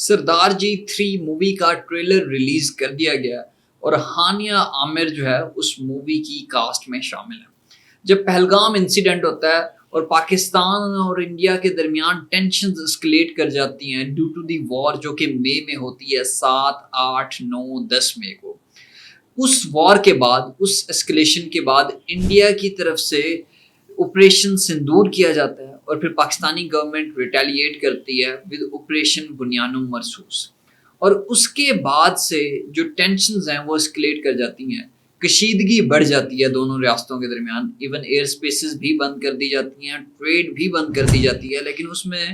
سردار جی 3 movie کا trailer release کر دیا گیا اور ہانیہ عامر جو ہے اس مووی کی کاسٹ میں شامل ہے۔ جب پہلگام انسیڈنٹ ہوتا ہے اور پاکستان اور انڈیا کے درمیان ٹینشنز اسکلیٹ کر جاتی ہیں ڈیو ٹو دی وار، جو کہ مئی میں ہوتی ہے 7، 8، 9، 10 مئی کو۔ اس وار کے بعد، اس اسکلیشن کے بعد انڈیا کی طرف سے آپریشن سندور کیا جاتا ہے اور پھر پاکستانی گورنمنٹ ریٹیلیٹ کرتی ہے ود آپریشن بنیانو مرصوص، اور اس کے بعد سے جو ٹینشنز ہیں وہ اسکلیٹ کر جاتی ہیں، کشیدگی بڑھ جاتی ہے دونوں ریاستوں کے درمیان، ایون ایئر سپیسز بھی بند کر دی جاتی ہیں، ٹریڈ بھی بند کر دی جاتی ہے، لیکن اس میں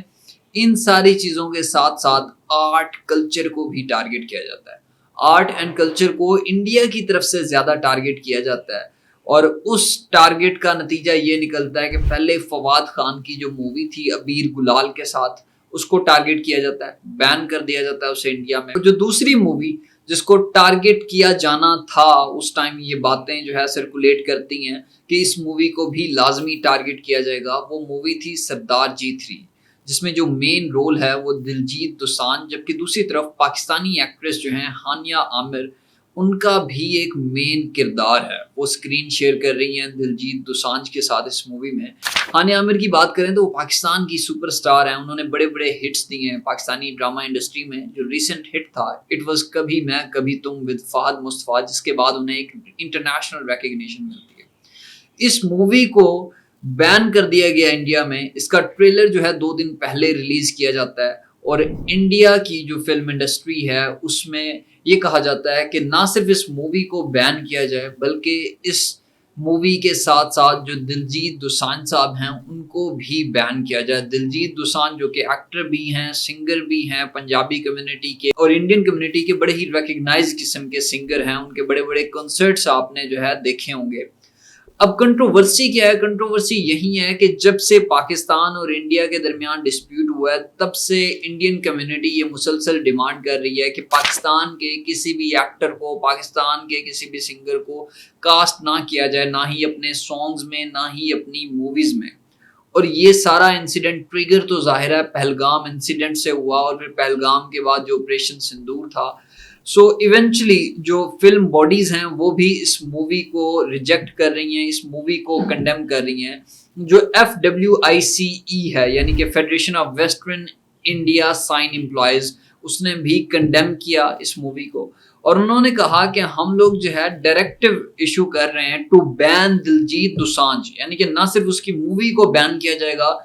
ان ساری چیزوں کے ساتھ ساتھ آرٹ کلچر کو بھی ٹارگٹ کیا جاتا ہے۔ آرٹ اینڈ کلچر کو انڈیا کی طرف سے زیادہ ٹارگٹ کیا جاتا ہے، اور اس ٹارگٹ کا نتیجہ یہ نکلتا ہے کہ پہلے فواد خان کی جو مووی تھی ابیر گلال کے ساتھ، اس کو ٹارگٹ کیا جاتا ہے، بین کر دیا جاتا ہے اسے انڈیا میں۔ جو دوسری مووی جس کو ٹارگٹ کیا جانا تھا اس ٹائم، یہ باتیں جو ہے سرکولیٹ کرتی ہیں کہ اس مووی کو بھی لازمی ٹارگٹ کیا جائے گا، وہ مووی تھی سردار جی 3، جس میں جو مین رول ہے وہ دلجیت دوسانجھ، جبکہ دوسری طرف پاکستانی ایکٹریس جو ہیں ہانیہ عامر، ان کا بھی ایک مین کردار ہے، وہ اسکرین شیئر کر رہی ہیں دلجیت دوسانجھ کے ساتھ اس مووی میں۔ ہانیہ عامر کی بات کریں تو وہ پاکستان کی سپر سٹار ہیں، انہوں نے بڑے بڑے ہٹس دیے ہیں پاکستانی ڈرامہ انڈسٹری میں۔ جو ریسنٹ ہٹ تھا اٹ واز کبھی میں کبھی تم ود فہد مصطفیٰ، جس کے بعد انہیں ایک انٹرنیشنل ریکگنیشن ملتی ہے۔ اس مووی کو بین کر دیا گیا انڈیا میں، اس کا ٹریلر جو ہے 2 دن پہلے ریلیز کیا جاتا ہے، اور انڈیا کی جو فلم انڈسٹری ہے اس میں یہ کہا جاتا ہے کہ نہ صرف اس مووی کو بین کیا جائے، بلکہ اس مووی کے ساتھ ساتھ جو دلجیت دوسانجھ صاحب ہیں ان کو بھی بین کیا جائے۔ دلجیت دوسانجھ جو کہ ایکٹر بھی ہیں، سنگر بھی ہیں، پنجابی کمیونٹی کے اور انڈین کمیونٹی کے بڑے ہی ریکگنائز قسم کے سنگر ہیں، ان کے بڑے بڑے کنسرٹس آپ نے جو ہے دیکھے ہوں گے۔ اب کنٹروورسی کیا ہے؟ کنٹروورسی یہی ہے کہ جب سے پاکستان اور انڈیا کے درمیان ڈسپیوٹ ہوا ہے، تب سے انڈین کمیونٹی یہ مسلسل ڈیمانڈ کر رہی ہے کہ پاکستان کے کسی بھی ایکٹر کو، پاکستان کے کسی بھی سنگر کو کاسٹ نہ کیا جائے، نہ ہی اپنے سانگز میں، نہ ہی اپنی موویز میں۔ اور یہ سارا انسیڈنٹ ٹریگر تو ظاہر ہے پہلگام انسیڈنٹ سے ہوا، اور پھر پہلگام کے بعد جو آپریشن سندور تھا۔ سو ایونچولی جو فلم باڈیز ہیں وہ بھی اس مووی کو ریجیکٹ کر رہی ہیں، اس مووی کو کنڈیم کر رہی ہیں۔ جو FWICE ہے، یعنی کہ federation of western India cine employees, اس نے بھی کنڈیم کیا اس مووی کو، اور انہوں نے کہا کہ ہم لوگ جو ہے ڈائریکٹو ایشو کر رہے ہیں ٹو بین دلجیت دوسانجھ، یعنی کہ نہ صرف اس کی مووی کو بین کیا جائے گا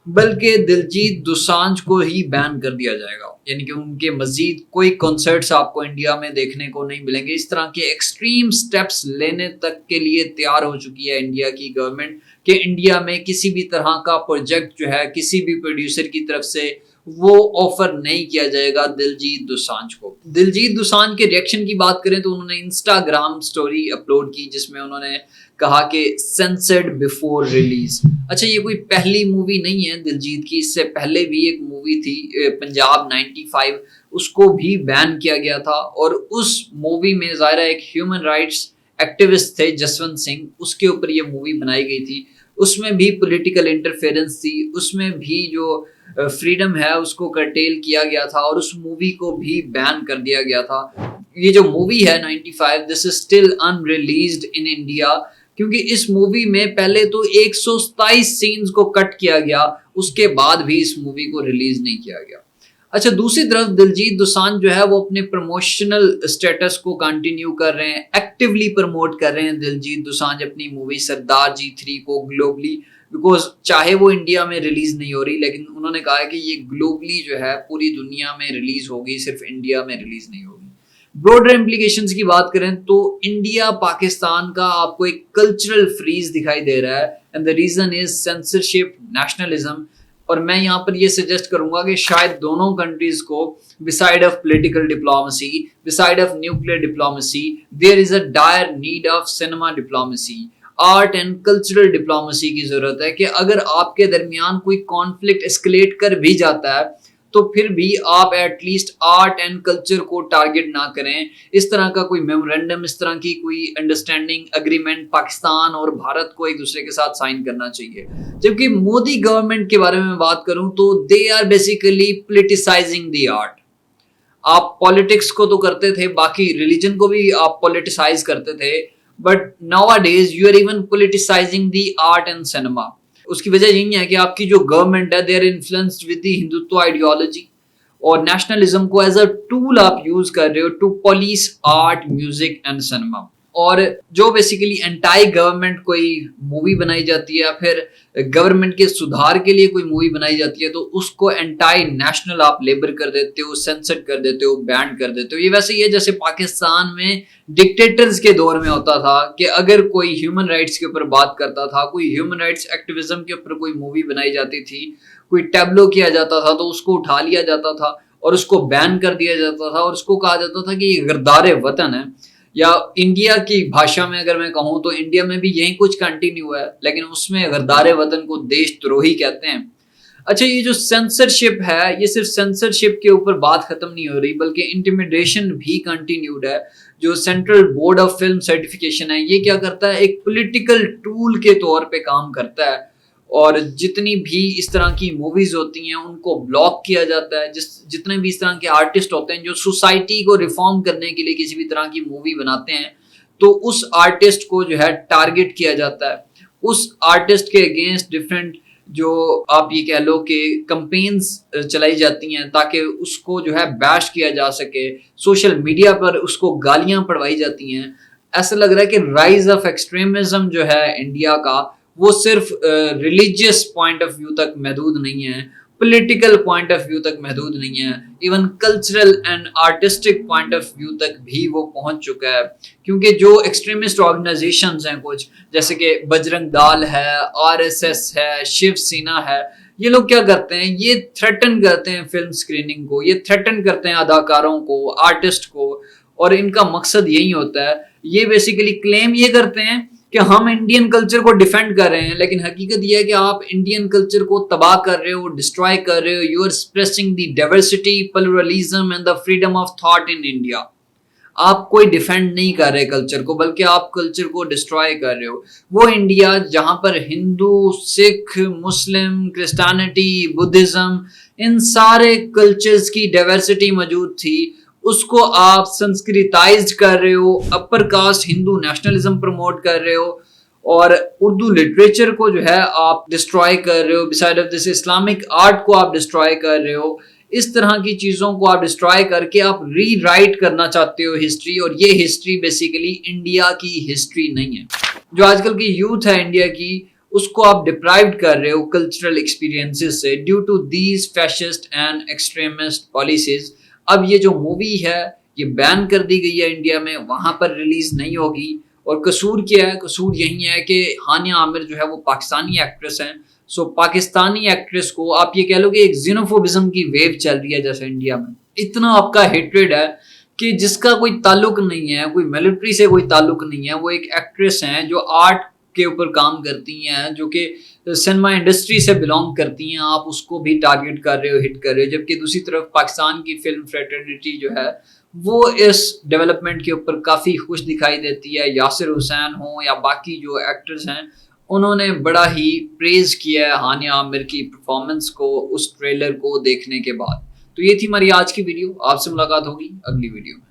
بلکہ دلجیت دوسانجھ کو ہی بین کر دیا جائے گا، یعنی کہ ان کے مزید کوئی کنسرٹس آپ کو انڈیا میں دیکھنے کو نہیں ملیں گے۔ اس طرح کے ایکسٹریم سٹیپس لینے تک کے لیے تیار ہو چکی ہے انڈیا کی گورنمنٹ کہ انڈیا میں کسی بھی طرح کا پروجیکٹ جو ہے کسی بھی پروڈیوسر کی طرف سے وہ آفر نہیں کیا جائے گا دلجیت دوسانجھ کو۔ دلجیت دوسانجھ کے ریئیکشن کی بات کریں تو انہوں نے انسٹاگرام سٹوری اپلوڈ کی جس میں انہوں نے کہا کہ سینسرڈ بیفور ریلیز۔ اچھا، یہ کوئی پہلی مووی نہیں ہے دلجیت کی، اس سے پہلے بھی ایک مووی تھی پنجاب 95، اس کو بھی بین کیا گیا تھا، اور اس مووی میں ظاہرہ ایک ہیومن رائٹس ایکٹیوسٹ تھے جسونت سنگھ، اس کے اوپر یہ مووی بنائی گئی تھی۔ اس میں بھی پولیٹیکل انٹرفیرنس تھی، اس میں بھی جو فریڈم ہے اس کو کرٹیل کیا گیا تھا، اور اس مووی کو بھی بین کر دیا گیا تھا۔ یہ جو مووی ہے 95، this is still unreleased in India, کیونکہ اس مووی میں پہلے تو 127 سینز کو کٹ کیا گیا، اس کے بعد بھی اس مووی کو ریلیز نہیں کیا گیا۔ اچھا، دوسری طرف دلجیت دوسانجھ جو ہے وہ اپنے پروموشنل اسٹیٹس کو کنٹینیو کر رہے ہیں، ایکٹیولی پروموٹ کر رہے ہیں دلجیت دوسانجھ اپنی مووی سردار جی 3 کو گلوبلی، بیکاز چاہے وہ انڈیا میں ریلیز نہیں ہو رہی لیکن انہوں نے کہا ہے کہ یہ گلوبلی جو ہے پوری دنیا میں ریلیز ہوگی، صرف انڈیا میں ریلیز نہیں ہوگی۔ براڈر امپلیکیشنز کی بات کریں تو انڈیا پاکستان کا آپ کو ایک کلچرل فریز دکھائی دے رہا ہے، and the reason is censorship, nationalism۔ اور میں یہاں پر یہ سجیسٹ کروں گا کہ شاید دونوں کنٹریز کو beside of political diplomacy, beside of nuclear diplomacy, there is a dire need of cinema diplomacy, art and cultural diplomacy کی ضرورت ہے، کہ اگر آپ کے درمیان کوئی کانفلکٹ اسکلیٹ کر بھی جاتا ہے تو پھر بھی آپ at least art and culture کو ٹارگٹ نہ کریں۔ اس طرح کا کوئی میمورینڈم، اس طرح کی کوئی انڈرسٹینڈنگ اگریمنٹ پاکستان اور بھارت کو ایک دوسرے کے ساتھ سائن کرنا چاہیے۔ جبکہ مودی گورنمنٹ کے بارے میں بات کروں تو they are basically politicising the art. آپ پالیٹکس کو تو کرتے تھے, باقی ریلیجن کو بھی آپ پولیٹیسائز کرتے تھے, but nowadays you are even politicising the art and cinema. اس کی وجہ یہی ہے کہ آپ کی جو گورنمنٹ ہے they are influenced with the Hindutva ideology, اور نیشنلزم کو ایز اے ٹول آپ یوز کر رہے ہو to police art, music and cinema. اور جو بیسیکلی انٹائی گورنمنٹ کوئی مووی بنائی جاتی ہے یا پھر گورنمنٹ کے سدھار کے لیے کوئی مووی بنائی جاتی ہے تو اس کو انٹائی نیشنل آپ لیبل کر دیتے ہو, سینسر کر دیتے ہو, بین کر دیتے ہو. یہ ویسے ہی ہے جیسے پاکستان میں ڈکٹیٹرز کے دور میں ہوتا تھا کہ اگر کوئی ہیومن رائٹس کے اوپر بات کرتا تھا, کوئی ہیومن رائٹس ایکٹیویزم کے اوپر کوئی مووی بنائی جاتی تھی, کوئی ٹیبلو کیا جاتا تھا تو اس کو اٹھا لیا جاتا تھا اور اس کو بین کر دیا جاتا تھا, اور اس کو کہا جاتا تھا کہ یہ غدار وطن ہے. یا انڈیا کی بھاشا میں اگر میں کہوں تو انڈیا میں بھی یہی کچھ کنٹینیو ہے, لیکن اس میں غدار وطن کو دیش دروہی کہتے ہیں. اچھا, یہ جو سینسرشپ ہے یہ صرف سینسرشپ کے اوپر بات ختم نہیں ہو رہی بلکہ انٹیمیڈیشن بھی کنٹینیوڈ ہے. جو central board of film certification ہے یہ کیا کرتا ہے, ایک پولیٹیکل ٹول کے طور پہ کام کرتا ہے, اور جتنی بھی اس طرح کی موویز ہوتی ہیں ان کو بلاک کیا جاتا ہے. جتنے بھی اس طرح کے آرٹسٹ ہوتے ہیں جو سوسائٹی کو ریفارم کرنے کے لیے کسی بھی طرح کی مووی بناتے ہیں تو اس آرٹسٹ کو جو ہے ٹارگٹ کیا جاتا ہے. اس آرٹسٹ کے اگینسٹ ڈفرینٹ جو آپ یہ کہہ لو کہ کمپینز چلائی جاتی ہیں تاکہ اس کو جو ہے بیش کیا جا سکے, سوشل میڈیا پر اس کو گالیاں پڑھوائی جاتی ہیں. ایسا لگ رہا ہے کہ رائز آف ایکسٹریمزم جو ہے انڈیا کا وہ صرف ریلیجیس پوائنٹ آف ویو تک محدود نہیں ہے, پولیٹیکل پوائنٹ آف ویو تک محدود نہیں ہے, even cultural and artistic point of view تک بھی وہ پہنچ چکا ہے. کیونکہ جو ایکسٹریمسٹ آرگنائزیشنز ہیں کچھ جیسے کہ بجرنگ دال ہے, RSS ہے, شیو سینا ہے, یہ لوگ کیا کرتے ہیں, یہ تھریٹن کرتے ہیں فلم سکریننگ کو, یہ تھریٹن کرتے ہیں اداکاروں کو, آرٹسٹ کو, اور ان کا مقصد یہی ہوتا ہے. یہ بیسیکلی کلیم یہ کرتے ہیں کہ ہم انڈین کلچر کو ڈیفینڈ کر رہے ہیں, لیکن حقیقت یہ ہے کہ آپ انڈین کلچر کو تباہ کر رہے ہو, ڈسٹرائے کر رہے ہو. You are suppressing the diversity, pluralism and the freedom of thought in India. آپ کوئی ڈیفینڈ نہیں کر رہے کلچر کو بلکہ آپ کلچر کو ڈسٹرائے کر رہے ہو. وہ انڈیا جہاں پر ہندو, سکھ, مسلم, کرسچینٹی, بدھزم, ان سارے کلچرز کی ڈائیورسٹی موجود تھی, اس کو آپ سنسکریتائزڈ کر رہے ہو, اپر کاسٹ ہندو نیشنلزم پروموٹ کر رہے ہو, اور اردو لٹریچر کو جو ہے آپ ڈسٹرائے کر رہے ہو. Beside of this Islamic art کو آپ ڈسٹرائے کر رہے ہو. اس طرح کی چیزوں کو آپ ڈسٹرائے کر کے آپ ری رائٹ کرنا چاہتے ہو ہسٹری, اور یہ ہسٹری بیسیکلی انڈیا کی ہسٹری نہیں ہے. جو آج کل کی یوتھ ہے انڈیا کی اس کو آپ ڈپرائیوڈ کر رہے ہو کلچرل ایکسپیرینسز سے due to these fascist and extremist policies. اب یہ جو مووی ہے یہ بین کر دی گئی ہے انڈیا میں, وہاں پر ریلیز نہیں ہوگی. اور قصور کیا ہے, قصور یہی ہے کہ ہانیہ عامر جو ہے وہ پاکستانی ایکٹریس ہیں. سو پاکستانی ایکٹریس کو آپ یہ کہہ لو کہ ایک زینوفوبزم کی ویو چل رہی ہے جیسے انڈیا میں. اتنا آپ کا ہیٹریڈ ہے کہ جس کا کوئی تعلق نہیں ہے, کوئی ملٹری سے کوئی تعلق نہیں ہے, وہ ایک ایکٹریس ہیں جو آرٹ کے اوپر کام کرتی ہیں, جو کہ سینما انڈسٹری سے بلانگ کرتی ہیں, آپ اس کو بھی ٹارگٹ کر رہے ہو, ہٹ کر رہے ہو. جبکہ دوسری طرف پاکستان کی فلم فریٹرنیٹی جو ہے وہ اس ڈیولپمنٹ کے اوپر کافی خوش دکھائی دیتی ہے. یاسر حسین ہوں یا باقی جو ایکٹرز ہیں انہوں نے بڑا ہی پریز کیا ہے ہانیہ عامر کی پرفارمنس کو اس ٹریلر کو دیکھنے کے بعد. تو یہ تھی ہماری آج کی ویڈیو, آپ سے ملاقات ہوگی اگلی ویڈیو میں.